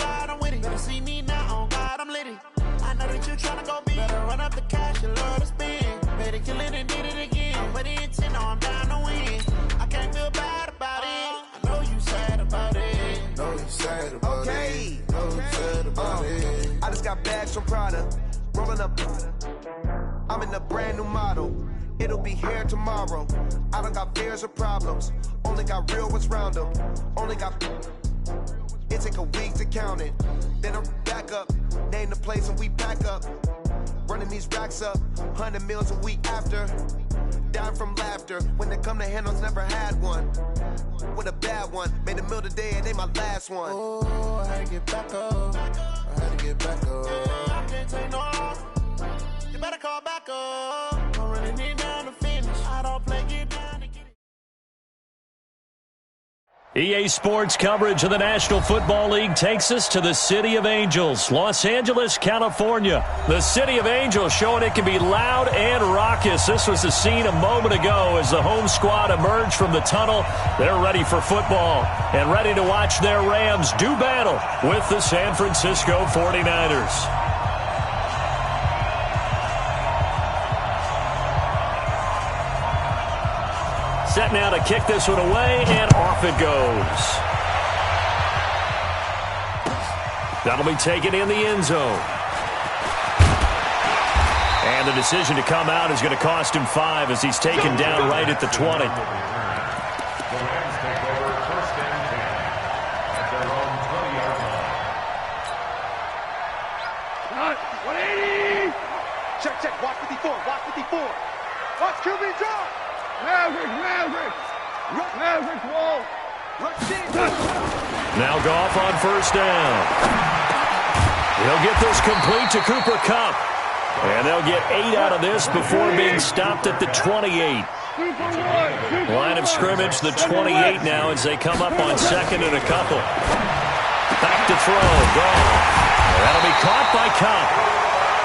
God, I'm with it. Better see me now, on God, I'm litty. I know that you tryna go big. Better run up the cash, you love to spend. Better kill it and did it again. I'm with the intent, no, I'm down to win. I can't feel bad about it. I know you sad about it. Know you sad about it. Know you sad about it. I just got bags from Prada. Rolling up. I'm in a brand new model. It'll be here tomorrow. I don't got fears or problems. Only got real ones round them. Only got. It take a week to count it. Then I'm back up. Name the place and we pack up. Running these racks up. 100 meals a week after. Down from laughter. When they come to handles, never had one. With a bad one. Made a meal today and they my last one. Oh, I had to get back up. I had to get back up. I can't take no loss. You better call back up. I'm running it down to finish. I don't play, get down to get it. EA Sports coverage of the National Football League takes us to the City of Angels, Los Angeles, California. The City of Angels showing it can be loud and raucous. This was the scene a moment ago as the home squad emerged from the tunnel. They're ready for football and ready to watch their Rams do battle with the San Francisco 49ers. Set now to kick this one away, and off it goes. That'll be taken in the end zone. And the decision to come out is going to cost him 5 as he's taken down right at the 20. The Rams take over first and 10 at their own 20-yard line. 180! Check. Watch 54. Watch QB draw. Maverick, wall. Now Goff on first down. He'll get this complete to Cooper Kupp. And they'll get 8 out of this before being stopped at the 28. Line of scrimmage, the 28 now as they come up on second and a couple. Back to throw, Goff. That'll be caught by Kupp.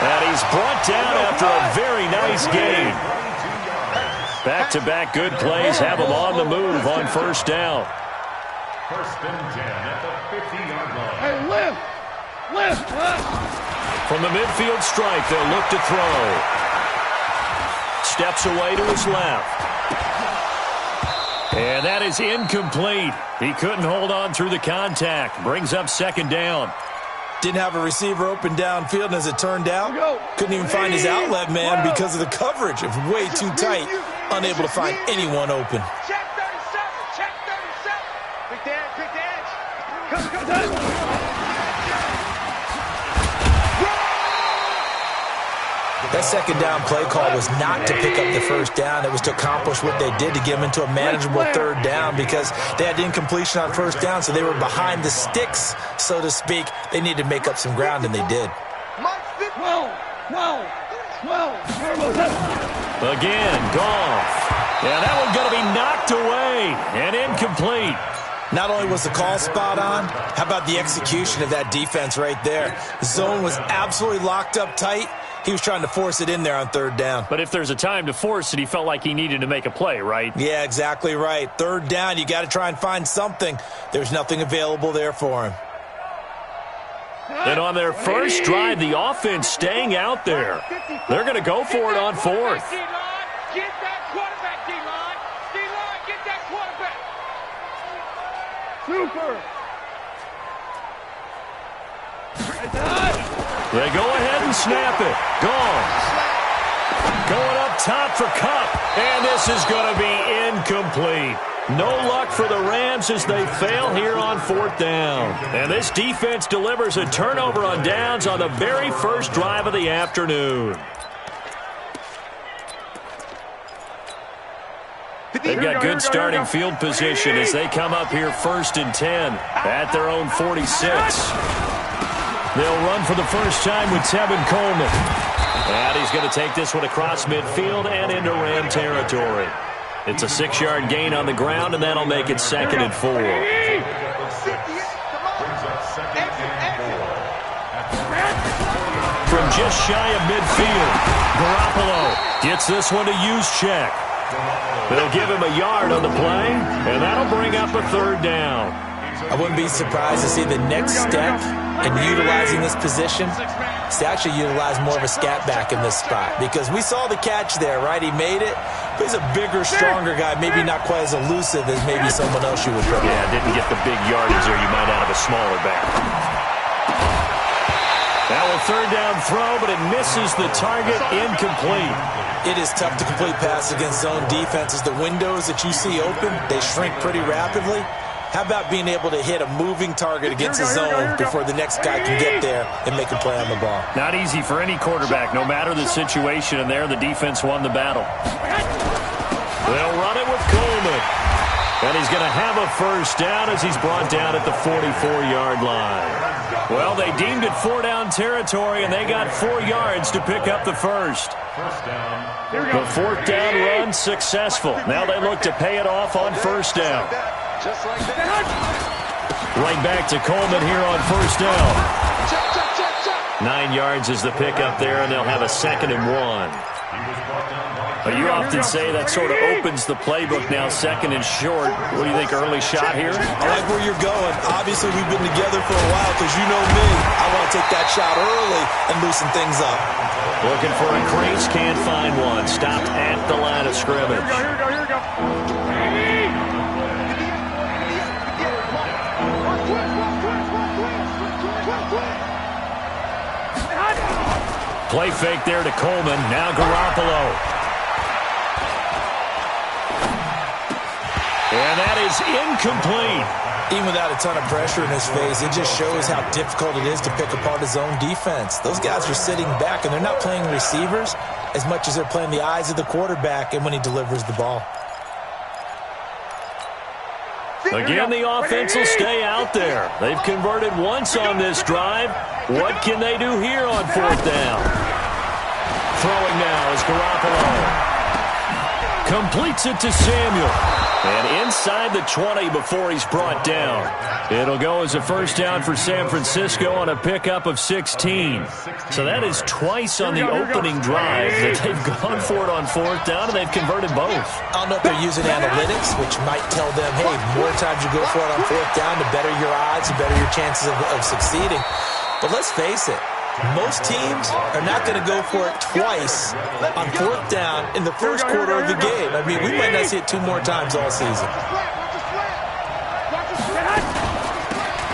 And he's brought down after a very nice game. Back-to-back good plays have him on the move on first down. First and 10 at the 50-yard line. Hey, lift. From the midfield stripe, they'll look to throw. Steps away to his left. And that is incomplete. He couldn't hold on through the contact. Brings up second down. Didn't have a receiver open downfield, and as it turned out, couldn't even find his outlet man because of the coverage. It was way too tight, unable to find anyone open. Check 37. Big dance. Come. That second down play call was not to pick up the first down. It was to accomplish what they did to get them into a manageable third down because they had incompletion on first down, so they were behind the sticks, so to speak. They needed to make up some ground, and they did. Again, Goff. Yeah, that one's going to be knocked away and incomplete. Not only was the call spot on, how about the execution of that defense right there? The zone was absolutely locked up tight. He was trying to force it in there on third down. But if there's a time to force it, he felt like he needed to make a play, right? Yeah, exactly right. Third down, you got to try and find something. There's nothing available there for him. And on their first drive, the offense staying out there. They're going to go for it on fourth. Get that quarterback, D-line. D-line, get that quarterback. They go ahead and snap it. Gone. Going up top for Kupp. And this is going to be incomplete. No luck for the Rams as they fail here on fourth down. And this defense delivers a turnover on downs on the very first drive of the afternoon. They've got good starting field position as they come up here first and 10 at their own 46. They'll run for the first time with Tevin Coleman. And he's going to take this one across midfield and into Ram territory. It's a 6-yard gain on the ground, and that'll make it second and 4. From just shy of midfield, Garoppolo gets this one to use check. They'll give him a yard on the play, and that'll bring up a third down. I wouldn't be surprised to see the next step and utilizing this position, is to actually utilize more of a scat back in this spot. Because we saw the catch there, right? He made it. But he's a bigger, stronger guy, maybe not quite as elusive as maybe someone else you would put. Yeah, didn't get the big yardage there you might out of a smaller back. Now a third down throw, but it misses the target, incomplete. It is tough to complete passes against zone defenses. The windows that you see open, they shrink pretty rapidly. How about being able to hit a moving target against the zone before the next guy can get there and make a play on the ball? Not easy for any quarterback, no matter the situation, and there the defense won the battle. They'll run it with Coleman. And he's going to have a first down as he's brought down at the 44-yard line. Well, they deemed it four-down territory, and they got 4 yards to pick up the first. The fourth down run successful. Now they look to pay it off on first down. Right back to Coleman here on first down. 9 yards is the pickup there, and they'll have a 2nd and 1. But you often say that sort of opens the playbook now, 2nd and short. What do you think, early shot here? I like where you're going. Obviously, we've been together for a while because you know me. I want to take that shot early and loosen things up. Looking for a crease, can't find one. Stopped at the line of scrimmage. Here we go. Play fake there to Coleman. Now Garoppolo. And that is incomplete. Even without a ton of pressure in his face, it just shows how difficult it is to pick apart his own defense. Those guys are sitting back, and they're not playing receivers as much as they're playing the eyes of the quarterback and when he delivers the ball. Again, the offense will stay out there. They've converted once on this drive. What can they do here on fourth down? Throwing now is Garoppolo. Completes it to Samuel. And inside the 20 before he's brought down. It'll go as a first down for San Francisco on a pickup of 16. So that is twice on the opening drive that they've gone for it on fourth down, and they've converted both. I don't know if they're using analytics, which might tell them, hey, more times you go for it on fourth down, the better your odds, the better your chances of succeeding. But let's face it, most teams are not going to go for it twice on fourth down in the first quarter of the game. I mean, we might not see it 2 more times all season.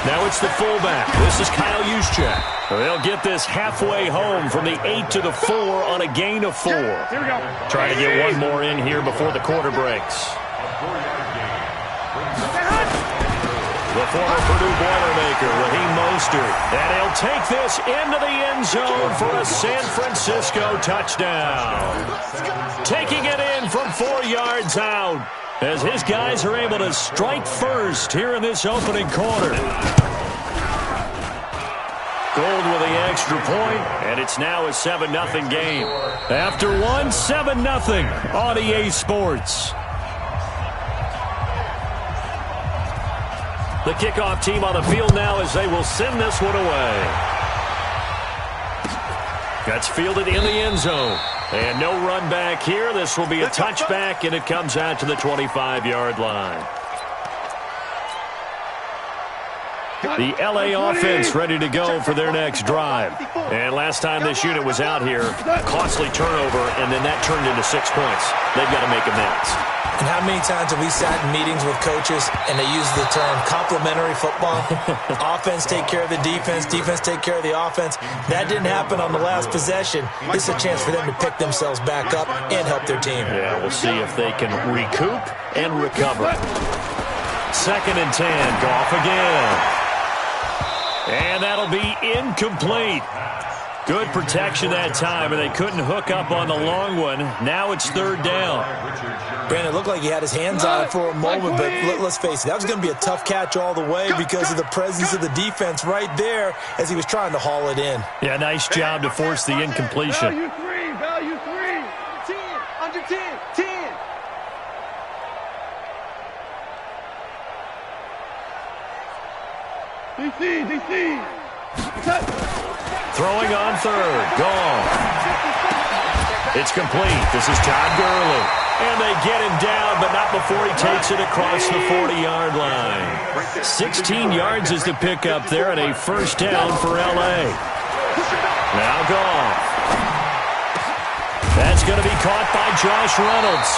Now it's the fullback. This is Kyle Juszczyk. They'll get this halfway home from the 8 to the 4 on a gain of 4. Trying to get one more in here before the quarter breaks. The former Purdue Boilermaker, Raheem Mostert. And he'll take this into the end zone for a San Francisco touchdown. Taking it in from 4 yards out as his guys are able to strike first here in this opening quarter. Gold with the extra point, and it's now a 7-0 game. After one, 7-0 on EA Sports. The kickoff team on the field now as they will send this one away. That's fielded in the end zone. And no run back here. This will be a touchback, and it comes out to the 25-yard line. The LA offense ready to go for their next drive. And last time this unit was out here, costly turnover, and then that turned into 6 points. They've got to make amends. And how many times have we sat in meetings with coaches and they use the term complementary football? Offense take care of the defense, defense take care of the offense. That didn't happen on the last possession. This is a chance for them to pick themselves back up and help their team. Yeah, we'll see if they can recoup and recover. 2nd and 10, Goff again. And that'll be incomplete. Good protection that time, and they couldn't hook up on the long one. Now it's 3rd down. Brandon, it looked like he had his hands on it for a moment, but let's face it, that was going to be a tough catch all the way because of the presence of the defense right there as he was trying to haul it in. Yeah, nice job to force the incompletion. Value 3. 10, under 10, 10. DC. Throwing on 3rd. Gone. It's complete. This is Todd Gurley. And they get him down, but not before he takes it across the 40-yard line. 16 yards is the pickup there and a first down for L.A. Now Goff. That's going to be caught by Josh Reynolds.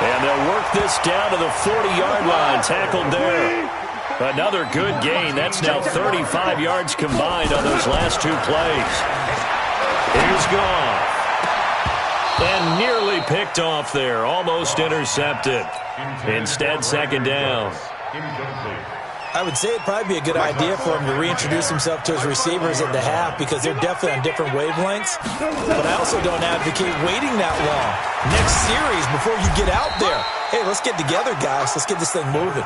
And they'll work this down to the 40-yard line, tackled there. Another good gain. That's now 35 yards combined on those last 2 plays. Here's Goff. And nearly picked off there. Almost intercepted. Instead, second down. I would say it'd probably be a good idea for him to reintroduce himself to his receivers at the half because they're definitely on different wavelengths. But I also don't advocate waiting that long. Next series before you get out there. Hey, let's get together, guys. Let's get this thing moving.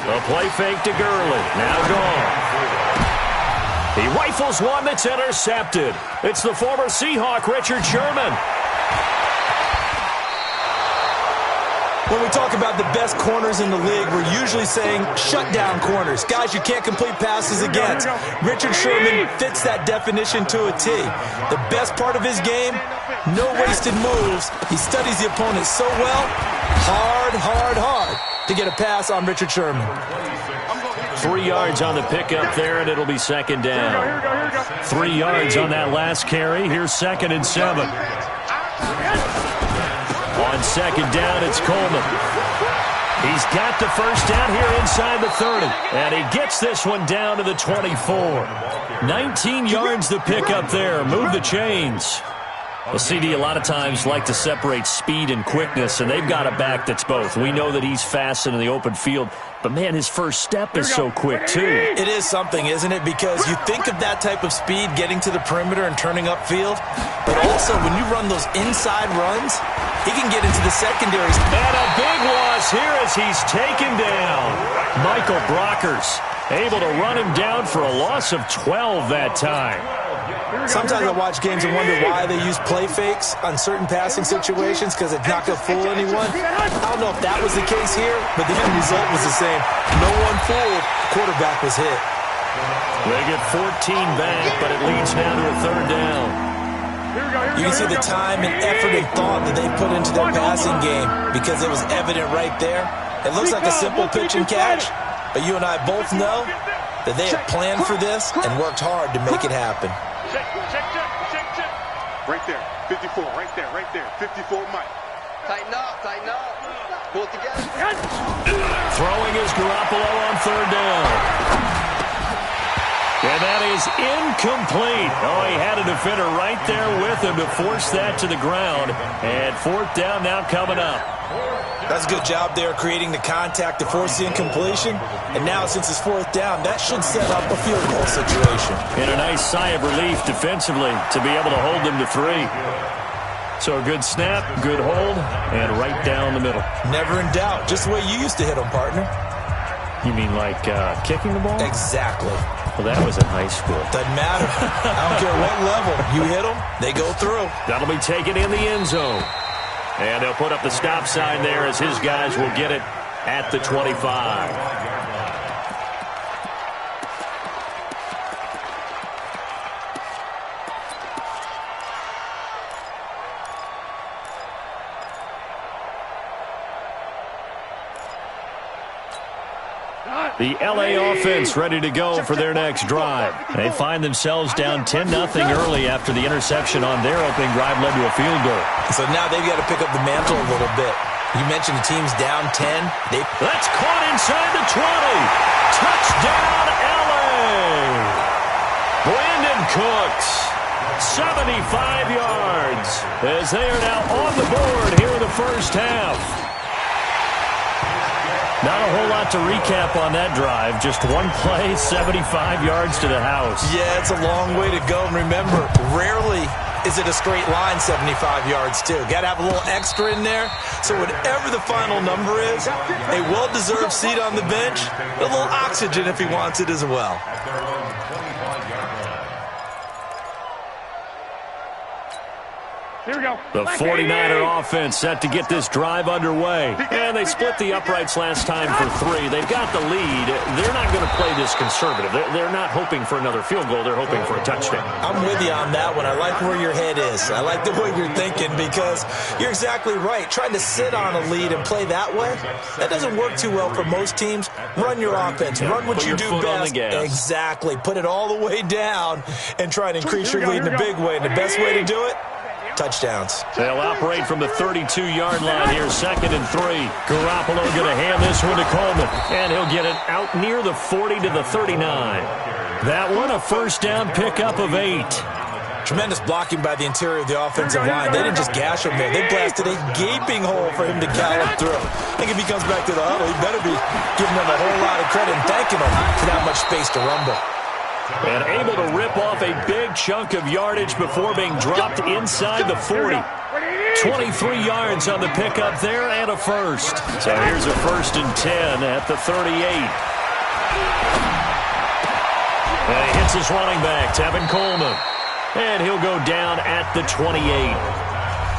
A play fake to Gurley. Now gone. He rifles one that's intercepted. It's the former Seahawk, Richard Sherman. When we talk about the best corners in the league, we're usually saying shutdown corners, guys you can't complete passes against. Richard Sherman fits that definition to a T. The best part of his game, no wasted moves. He studies the opponent so well, hard to get a pass on Richard Sherman. 3 yards on the pickup there, and it'll be second down. 3 yards on that last carry. Here's 2nd and 7. On second down, it's Coleman. He's got the first down here inside the 30. And he gets this one down to the 24. 19 yards the pickup there. Move the chains. Well, CD a lot of times like to separate speed and quickness, and they've got a back that's both. We know that he's fast in the open field, but, man, his first step is so quick, too. It is something, isn't it? Because you think of that type of speed getting to the perimeter and turning upfield, but also when you run those inside runs, he can get into the secondaries. And a big loss here as he's taken down. Michael Brockers able to run him down for a loss of 12 that time. Sometimes I watch games and wonder why they use play fakes on certain passing situations because it's not going to fool anyone. I don't know if that was the case here, but the end result was the same. No one fooled. Quarterback was hit. They get 14 back, but it leads now to a third down. You can see the time and effort and thought that they put into their passing game because it was evident right there. It looks like a simple pitch and catch, but you and I both know that they have planned for this and worked hard to make it happen. Check. Right there, 54, right there, 54 Mike. Tighten up. Pull it together. Throwing is Garoppolo on third down. And that is incomplete. Oh, he had a defender right there with him to force that to the ground. And fourth down now coming up. That's a good job there creating the contact to force the incompletion. And now since it's fourth down, that should set up a field goal situation. And a nice sigh of relief defensively to be able to hold them to 3. So a good snap, good hold, and right down the middle. Never in doubt. Just the way you used to hit them, partner. You mean like kicking the ball? Exactly. Well, that was in high school. Doesn't matter. I don't care what level. You hit them, they go through. That'll be taken in the end zone. And they'll put up the stop sign there as his guys will get it at the 25. The L.A. offense ready to go for their next drive. They find themselves down 10-0 early after the interception on their opening drive led to a field goal. So now they've got to pick up the mantle a little bit. You mentioned the team's down 10. That's caught inside the 20. Touchdown, L.A. Brandon Cooks, 75 yards, as they are now on the board here in the first half. Not a whole lot to recap on that drive. Just one play, 75 yards to the house. Yeah, it's a long way to go. And remember, rarely is it a straight line 75 yards, too. Got to have a little extra in there. So whatever the final number is, a well-deserved seat on the bench, a little oxygen if he wants it as well. Here we go. The 49er offense set to get this drive underway. And they split the uprights last time for 3. They've got the lead. They're not going to play this conservative. They're not hoping for another field goal. They're hoping for a touchdown. I'm with you on that one. I like where your head is. I like the way you're thinking because you're exactly right. Trying to sit on a lead and play that way, that doesn't work too well for most teams. Run your offense. Run what you do best. Exactly. Put it all the way down and try and increase your lead in a big way. And the best way to do it, touchdowns. They'll operate from the 32-yard line here, 2nd and 3. Garoppolo going to hand this one to Coleman, and he'll get it out near the 40 to the 39. That one a first down pickup of 8. Tremendous blocking by the interior of the offensive line. They didn't just gash him there. They blasted a gaping hole for him to gallop through. I think if he comes back to the huddle, he better be giving them a whole lot of credit and thanking them for that much space to rumble. And able to rip off a big chunk of yardage before being dropped inside the 40. 23 yards on the pickup there and a first. So here's a 1st and 10 at the 38. And he hits his running back, Tevin Coleman. And he'll go down at the 28.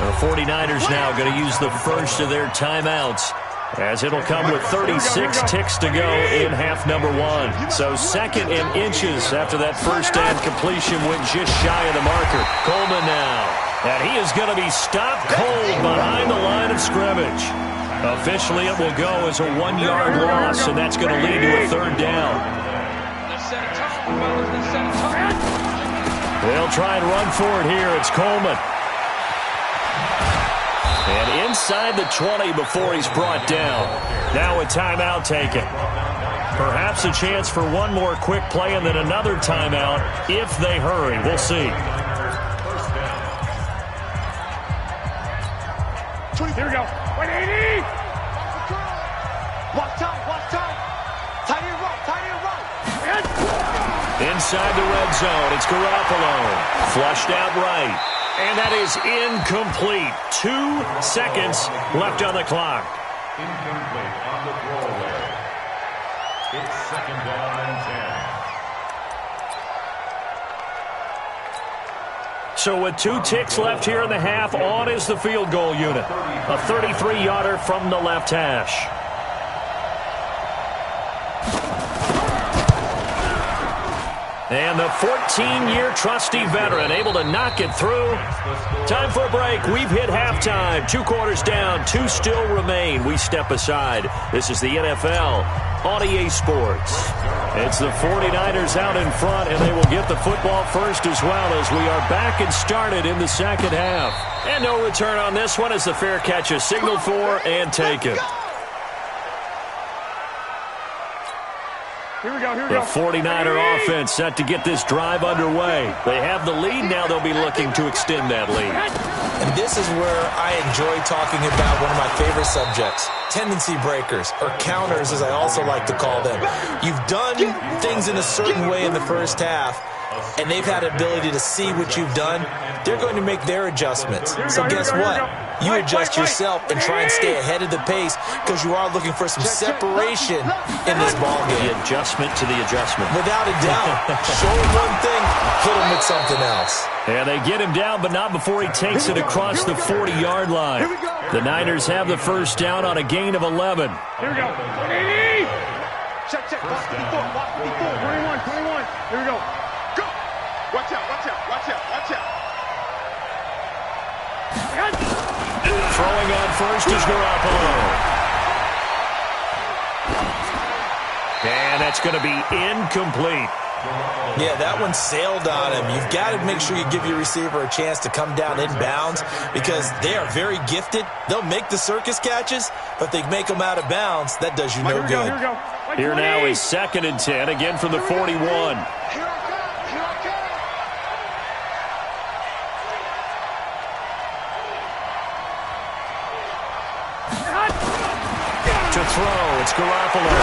The 49ers now going to use the first of their timeouts, as it'll come with 36 ticks to go in half number 1. So 2nd and inches after that first down completion went just shy of the marker. Coleman now. And he is going to be stopped cold behind the line of scrimmage. Officially, it will go as a 1-yard loss, and that's going to lead to a 3rd down. They'll try and run for it here. It's Coleman. And inside the 20 before he's brought down. Now a timeout taken. Perhaps a chance for one more quick play and then another timeout if they hurry. We'll see. Here we go. 180. Watch time. Tight end run. Inside the red zone, it's Garoppolo. Flushed out right. And that is incomplete. 2 seconds left on the clock. Incomplete on the throwaway. It's 2nd down and 10. So with 2 ticks left here in the half, on is the field goal unit. A 33-yarder from the left hash. And the 14-year trusty veteran able to knock it through. Time for a break. We've hit halftime. 2 quarters down. 2 still remain. We step aside. This is the NFL on EA Sports. It's the 49ers out in front, and they will get the football first as well as we are back and started in the 2nd half. And no return on this one as the fair catch is signaled for and taken. Here we go. The 49er offense set to get this drive underway. They have the lead. Now they'll be looking to extend that lead. And this is where I enjoy talking about one of my favorite subjects, tendency breakers, or counters as I also like to call them. You've done things in a certain way in the first half, and they've had the ability to see what you've done. They're going to make their adjustments. So guess what? You adjust yourself and try and stay ahead of the pace because you are looking for some separation in this ballgame. The adjustment to the adjustment. Without a doubt. Show him one thing, hit him with something else. And they get him down, but not before he takes it across the 40-yard line. The Niners have the first down on a gain of 11. Here we go. 80. Check. Watch 54. 21. Here we go. Go. Watch out. Throwing on first is Garoppolo. And that's going to be incomplete. Yeah, that one sailed on him. You've got to make sure you give your receiver a chance to come down inbounds because they are very gifted. They'll make the circus catches, but they make them out of bounds. That does you no good. Here now is 2nd and 10, again from the 41. To throw, it's Garoppolo.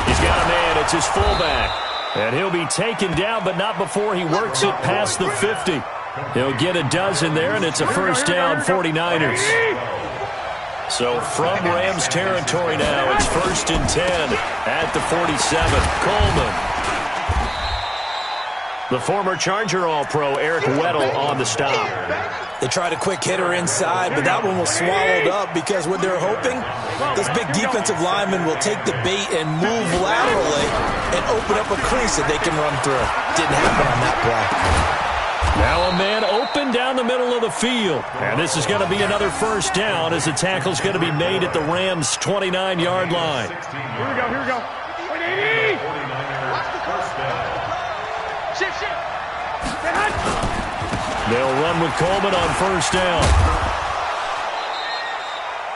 He's got a man, it's his fullback. And he'll be taken down, but not before he works it past the 50. He'll get a dozen there, and it's a first down, 49ers. So from Rams territory now, it's 1st and 10 at the 47. Coleman. The former Charger All-Pro Eric Weddle on the stop. They tried a quick hitter inside, but that one was swallowed up because what they're hoping, those big defensive linemen will take the bait and move laterally and open up a crease that they can run through. Didn't happen on that play. Now a man open down the middle of the field. And this is going to be another first down as the tackle's going to be made at the Rams' 29-yard line. Here we go, here we go. 180! Shift, shift. They'll run with Coleman on first down.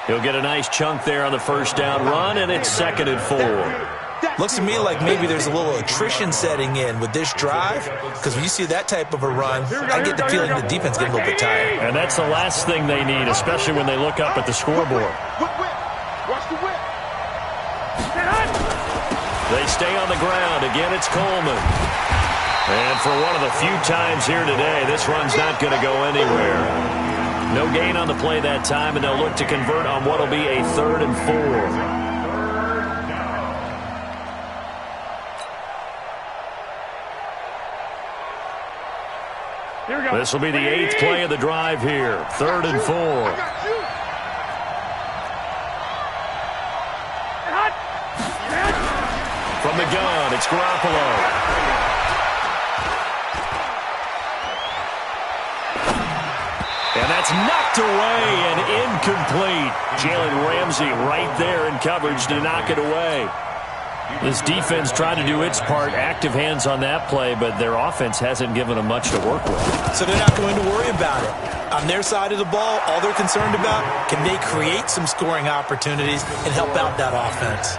He'll get a nice chunk there on the first down run, and it's 2nd and 4. Looks to me like maybe there's a little attrition setting in with this drive, because when you see that type of a run, I get the feeling the defense getting a little bit tired. And that's the last thing they need, especially when they look up at the scoreboard. Watch the whip. They stay on the ground. Again, it's Coleman. And for one of the few times here today, this run's not going to go anywhere. No gain on the play that time, and they'll look to convert on what will be a 3rd and 4. Here we go. This will be the 8th play of the drive here. 3rd and 4. From the gun, it's Garoppolo. And that's knocked away and incomplete. Jalen Ramsey right there in coverage to knock it away. This defense tried to do its part, active hands on that play, but their offense hasn't given them much to work with. So they're not going to worry about it. On their side of the ball, all they're concerned about, can they create some scoring opportunities and help out that offense?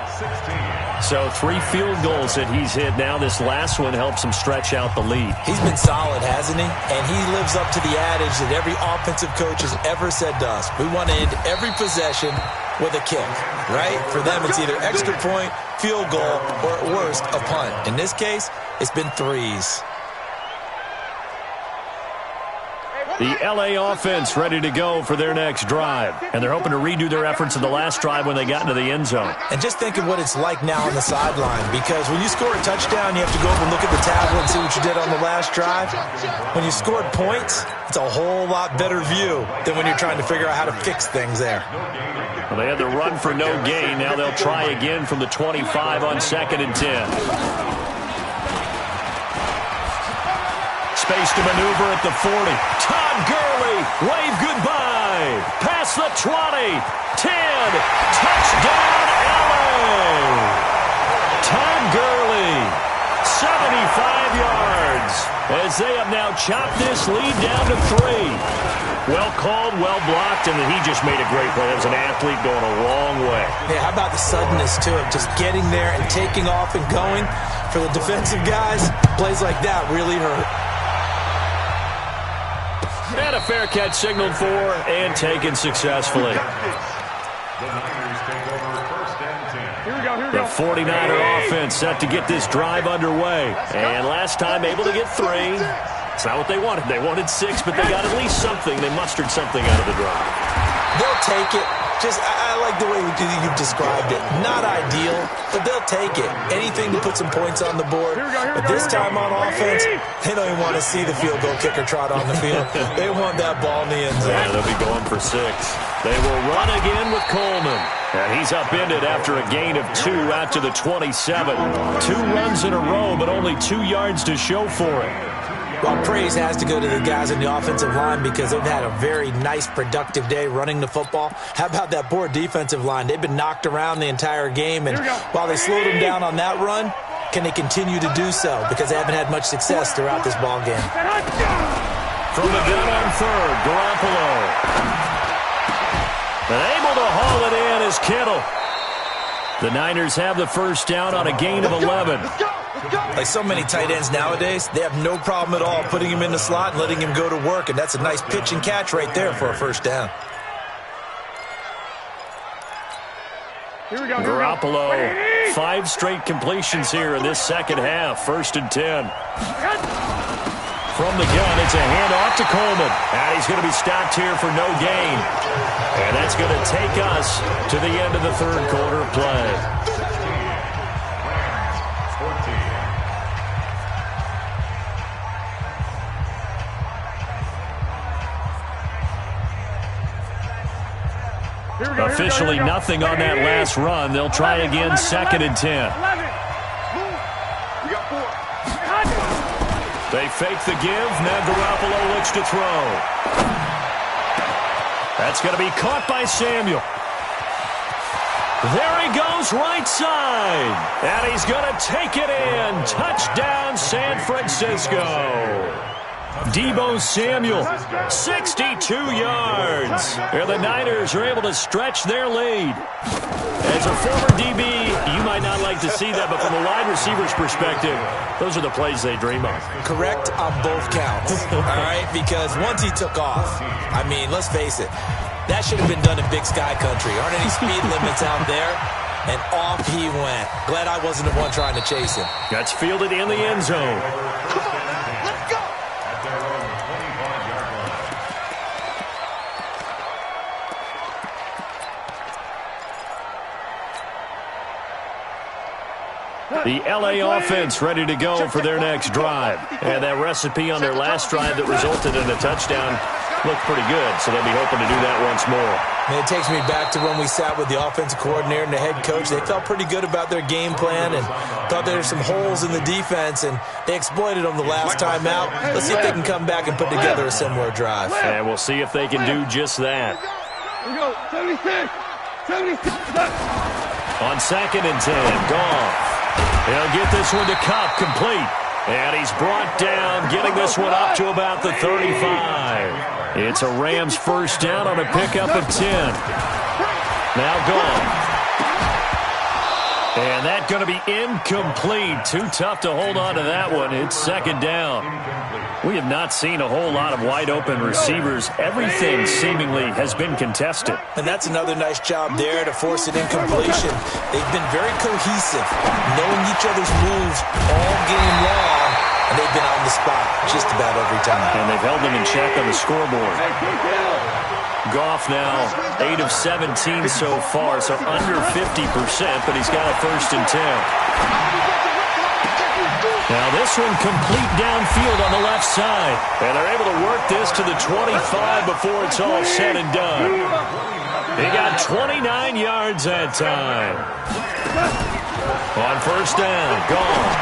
So 3 field goals that he's hit now. This last one helps him stretch out the lead. He's been solid, hasn't he? And he lives up to the adage that every offensive coach has ever said to us. We want to end every possession with a kick, right? For them, it's either extra point, field goal, or at worst, a punt. In this case, it's been 3s. The L.A. offense ready to go for their next drive. And they're hoping to redo their efforts in the last drive when they got into the end zone. And just think of what it's like now on the sideline, because when you score a touchdown, you have to go over and look at the tablet and see what you did on the last drive. When you scored points, it's a whole lot better view than when you're trying to figure out how to fix things there. Well, they had the run for no gain. Now they'll try again from the 25 on 2nd and 10. Space to maneuver at the 40. Todd Gurley, wave goodbye. Past the 20. 10. Touchdown, LA. Todd Gurley, 75 yards. As they have now chopped this lead down to 3. Well called, well blocked, and then he just made a great play. That was an athlete going a long way. Yeah, how about the suddenness, too, of just getting there and taking off and going? For the defensive guys, plays like that really hurt. And a fair catch signaled for and taken successfully. The 49er offense set to get this drive underway. And last time able to get 3. It's not what they wanted. They wanted 6, but they got at least something. They mustered something out of the drive. They'll take it. Just, I like the way you've described it. Not ideal, but they'll take it. Anything to put some points on the board. But this time on offense, they don't even want to see the field goal kicker trot on the field. They want that ball in the end zone. Yeah, they'll be going for 6. They will run again with Coleman. And he's upended after a gain of 2 out to the 27. 2 runs in a row, but only 2 yards to show for it. Well, praise has to go to the guys in the offensive line because they've had a very nice, productive day running the football. How about that poor defensive line? They've been knocked around the entire game, and while they slowed them down on that run, can they continue to do so? Because they haven't had much success throughout this ball game. From the gun on 3rd, Garoppolo. And able to haul it in is Kittle. The Niners have the first down on a gain of 11. Like so many tight ends nowadays, they have no problem at all putting him in the slot and letting him go to work, and that's a nice pitch and catch right there for a first down. Here we go. Garoppolo, 5 straight completions here in this second half. 1st and 10. From the gun, it's a handoff to Coleman. And he's going to be stopped here for no gain. And that's going to take us to the end of the 3rd quarter of play. Officially nothing on that last run. They'll try again, 2nd and 10. We got 4. They fake the give. Now Garoppolo looks to throw. That's going to be caught by Samuel. There he goes, right side. And he's going to take it in. Touchdown, San Francisco. Deebo Samuel, 62 yards. And the Niners are able to stretch their lead. As a former DB, you might not like to see that, but from a wide receiver's perspective, those are the plays they dream of. Correct on both counts, all right? Because once he took off, I mean, let's face it, that should have been done in Big Sky Country. Aren't any speed limits out there? And off he went. Glad I wasn't the one trying to chase him. That's fielded in the end zone. The L.A. offense ready to go for their next drive. And that recipe on their last drive that resulted in a touchdown looked pretty good, so they'll be hoping to do that once more. And it takes me back to when we sat with the offensive coordinator and the head coach. They felt pretty good about their game plan and thought there were some holes in the defense, and they exploited them the last time out. Let's see if they can come back and put together a similar drive. And we'll see if they can do just that. Here we go. 76. 76. On 2nd and 10, Goff. He'll get this one to Cup, complete. And he's brought down, getting this one up to about the 35. It's a Rams first down on a pickup of 10. Now Goff. And that's going to be incomplete. Too tough to hold on to that one. It's 2nd down. We have not seen a whole lot of wide-open receivers. Everything seemingly has been contested. And that's another nice job there to force an incompletion. They've been very cohesive, knowing each other's moves all game long, and they've been on the spot just about every time. And they've held them in check on the scoreboard. Goff now 8 of 17 so far, so under 50%, but he's got a 1st and 10. Now this one complete downfield on the left side. And they're able to work this to the 25 before it's all said and done. He got 29 yards that time. On 1st down, Goff.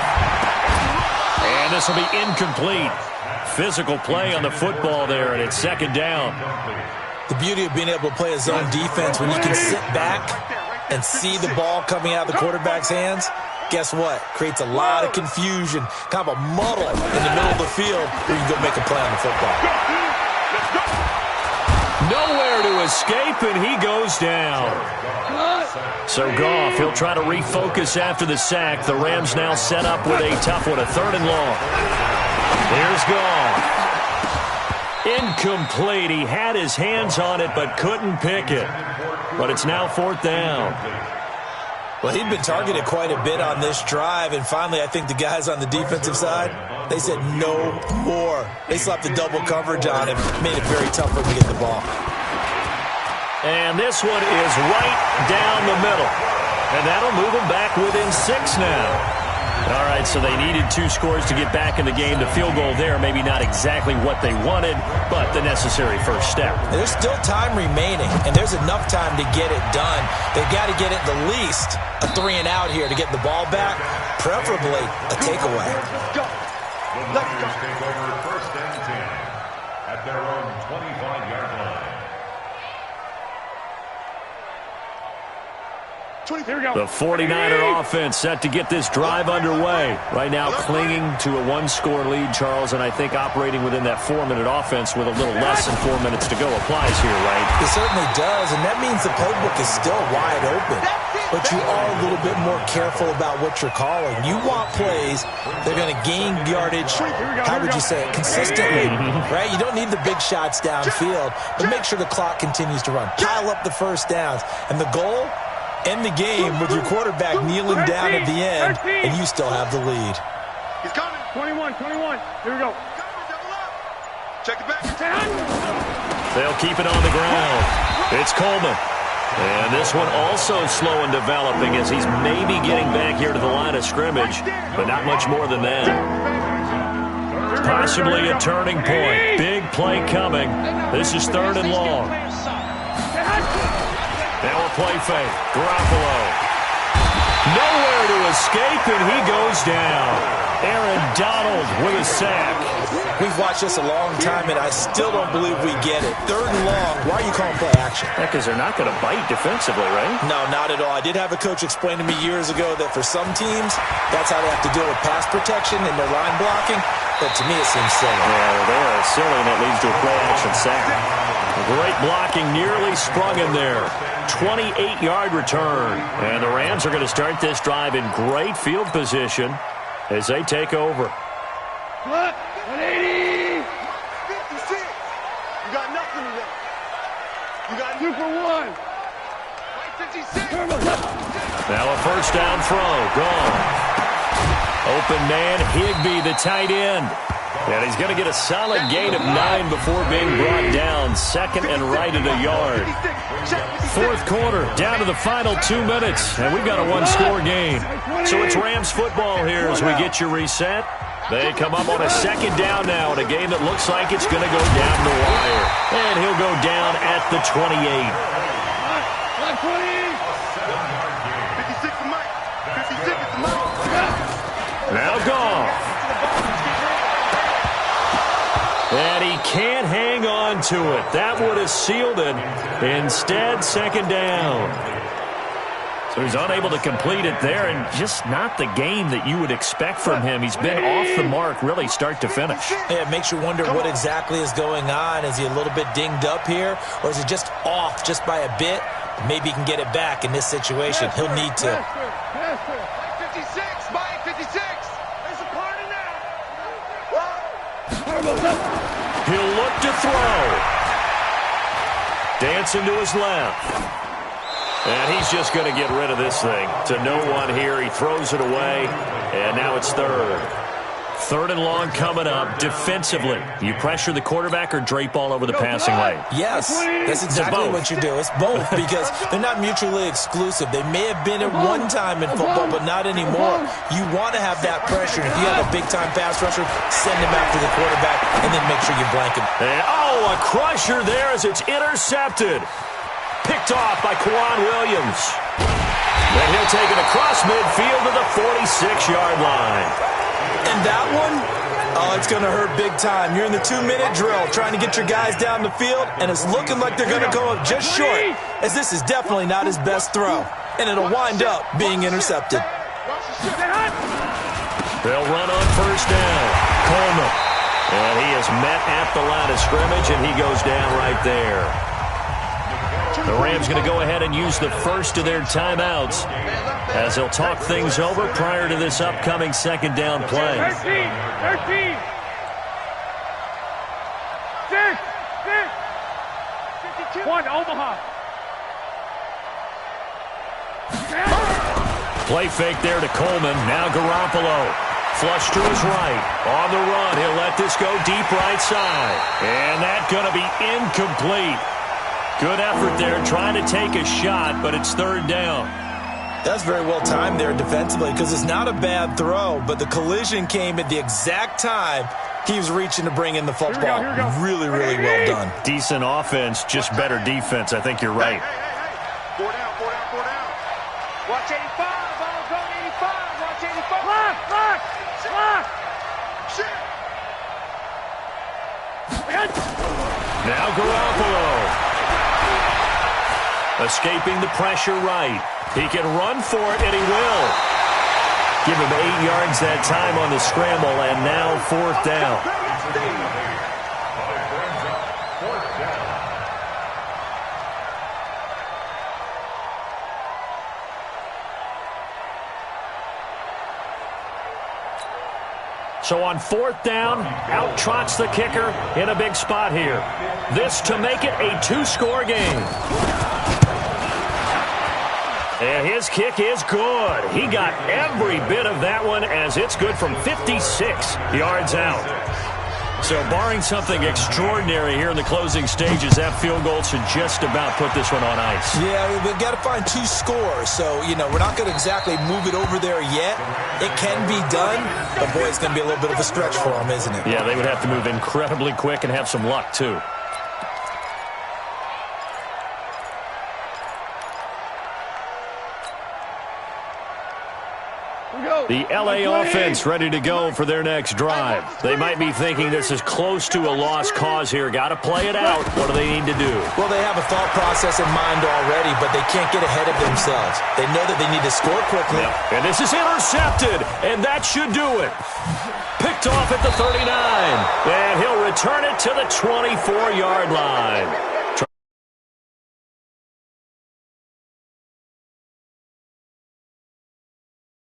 And this will be incomplete. Physical play on the football there, and it's 2nd down. The beauty of being able to play a zone defense when you can sit back and see the ball coming out of the quarterback's hands, guess what? Creates a lot of confusion, kind of a muddle in the middle of the field where you can go make a play on the football. Nowhere to escape, and he goes down. So Goff, he'll try to refocus after the sack. The Rams now set up with a tough one, a 3rd and long. Here's Goff. Incomplete. He had his hands on it but couldn't pick it. But it's now 4th down. Well, he'd been targeted quite a bit on this drive, and finally I think the guys on the defensive side, they said no more. They slapped the double coverage on him, made it very tough for him to get the ball. And this one is right down the middle. And that'll move him back within 6 now. All right, so they needed 2 scores to get back in the game. The field goal there, maybe not exactly what they wanted, but the necessary first step. There's still time remaining, and there's enough time to get it done. They've got to get at the least a 3 and out here to get the ball back, preferably a takeaway. The Niners take over 1st and 10 at their own 25-yard line. The 49er offense set to get this drive underway. Right now clinging to a 1-score lead, Charles, and I think operating within that 4-minute offense with a little less than 4 minutes to go applies here, right? It certainly does, and that means the playbook is still wide open. But you are a little bit more careful about what you're calling. You want plays that are going to gain yardage, how would you say it, consistently, right? You don't need the big shots downfield, but make sure the clock continues to run. Pile up the first downs, and the goal, end the game with your quarterback kneeling down at the end, and you still have the lead. He's coming. 21. Here we go. Check it back. They'll keep it on the ground. It's Coleman. And this one also slow in developing as he's maybe getting back here to the line of scrimmage, but not much more than that. Possibly a turning point. Big play coming. This is 3rd and long. Now a play fake. Garoppolo. Nowhere to escape, and he goes down. Aaron Donald with a sack. We've watched this a long time, and I still don't believe we get it. 3rd and long. Why are you calling play action? Because they're not going to bite defensively, right? No, not at all. I did have a coach explain to me years ago that for some teams, that's how they have to deal with pass protection and their line blocking. But to me, it seems silly. Yeah, they are silly, and that leads to a play action sack. Great blocking, nearly sprung in there. 28-yard return. And the Rams are going to start this drive in great field position as they take over. 180! 56! You got nothing today. You got 2 for 1. 56! Now a first down throw. Gone. Open man, Higbee, the tight end. And he's going to get a solid gain of 9 before being brought down. 2nd and right at a yard. 4th quarter, down to the final 2 minutes. And we've got a 1-score game. So it's Rams football here as we get you reset. They come up on a 2nd down now in a game that looks like it's going to go down the wire. And he'll go down at the 28. 56 to Mike. 56 to Mike. Now gone. And he can't hang on to it. That would have sealed it. Instead, 2nd down. So he's unable to complete it there, and just not the game that you would expect from him. He's been off the mark really start to finish. Yeah, it makes you wonder what exactly is going on. Is he a little bit dinged up here, or is it just off just by a bit? Maybe he can get it back in this situation. He'll need to. 56, Mike, 56. There's a party now. He'll look to throw. Dancing to his left. And he's just going to get rid of this thing. To no one here. He throws it away. And now it's 3rd. 3rd and long coming up. Defensively, you pressure the quarterback or drape all over the passing lane? Yes, that's exactly what you do. It's both because they're not mutually exclusive. They may have been at one time in football, but not anymore. You want to have that pressure. If you have a big-time pass rusher, send him after the quarterback and then make sure you blank him. And, a crusher there as it's intercepted. Picked off by Quan Williams. And he'll take it across midfield to the 46-yard line. And that one, it's going to hurt big time. You're in the 2-minute drill trying to get your guys down the field, and it's looking like they're going to go up just short, as this is definitely not his best throw. And it'll wind up being intercepted. They'll run on first down. Coleman. And he is met at the line of scrimmage, and he goes down right there. The Rams going to go ahead and use the first of their timeouts as they'll talk things over prior to this upcoming 2nd down play. 13. 6. 1, Omaha. Play fake there to Coleman. Now Garoppolo. Flush to his right. On the run. He'll let this go deep right side. And that's going to be incomplete. Good effort there trying to take a shot, but it's 3rd down. That's very well timed there defensively because it's not a bad throw, but the collision came at the exact time he was reaching to bring in the football. Here we go. Really, really well done. Decent offense, just better defense. I think you're right. Hey. 4 down. Watch 85. Ball's on 85. Watch 85. Lock. Shit. Now Garoppolo. Escaping the pressure right. He can run for it, and he will. Give him 8 yards that time on the scramble, and now 4th down. So on 4th down, out trots the kicker in a big spot here. This to make it a 2-score game. And his kick is good. He got every bit of that one as it's good from 56 yards out. So barring something extraordinary here in the closing stages, that field goal should just about put this one on ice. Yeah, we've got to find 2 scores. So, we're not going to exactly move it over there yet. It can be done, but boy, it's going to be a little bit of a stretch for them, isn't it? Yeah, they would have to move incredibly quick and have some luck, too. The LA offense ready to go for their next drive. They might be thinking this is close to a lost cause here. Got to play it out. What do they need to do? Well, they have a thought process in mind already, but they can't get ahead of themselves. They know that they need to score quickly. Yep. And this is intercepted, and that should do it. Picked off at the 39, and he'll return it to the 24-yard line.